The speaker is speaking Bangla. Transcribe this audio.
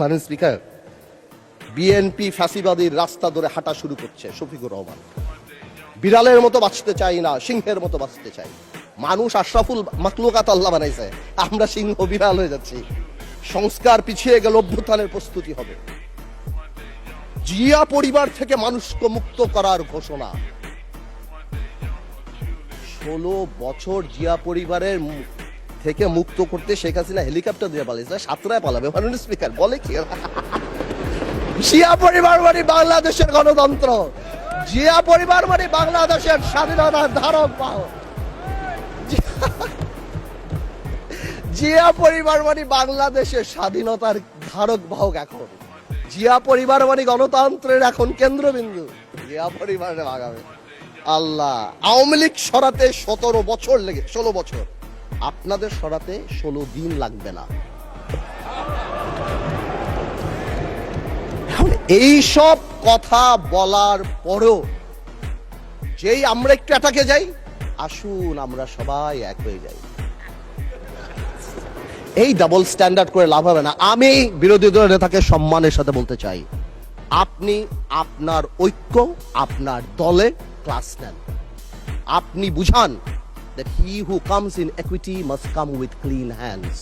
মাননীয় স্পিকার, বিএনপি ফ্যাসিবাদীর রাস্তা ধরে হাঁটা শুরু করছে। শফিকুর রহমান, বিড়ালের মতো বাঁচতে চাই না, সিংহের মতো বাঁচতে চাই। মানুষ আশরাফুল মাখলুকাত আল্লাহ বানাইছে, আমরা সিংহ বিড়াল হয়ে যাচ্ছি। সংস্কার পিছিয়ে গেল, অভ্যুত্থানের প্রস্তুতি হবে। জিয়া পরিবার থেকে মানুষকে মুক্ত করার ঘোষণা। 16 বছর জিয়া পরিবারের থেকে মুক্ত করতে শেখ হাসিনা হেলিকপ্টার দিয়ে পালিয়েছে, সাতরায় পালাবে। মাননীয় স্পিকার বলে কি, জিয়া পরিবার মানে বাংলাদেশের গণতন্ত্র, জিয়া পরিবার মানে বাংলাদেশের স্বাধীনতার ধারক বাহক, জিয়া পরিবার মানে বাংলাদেশের স্বাধীনতার ধারক বাহক। এখন জিয়া পরিবার মানে গণতন্ত্রের এখন কেন্দ্রবিন্দু। জিয়া পরিবারে ভাগাবে আল্লাহ। আওয়ামী লীগ সরাতে 16 বছর লেগে, 16 বছর, আপনাদের সরাতে 16 দিন লাগবে না। এই সব কথা বলার পরেও যেই আমরা একটু অ্যাটাকে যাই, আসুন আমরা সবাই এক হয়ে যাই। এই ডাবল স্ট্যান্ডার্ড করে লাভ হবে না। আমি বিরোধী দলের নেতাকে সম্মানের সাথে বলতে চাই, আপনি আপনার ঐক্য, আপনার দলে ক্লাস নেন। আপনি বুঝান that he who comes in equity must come with clean hands.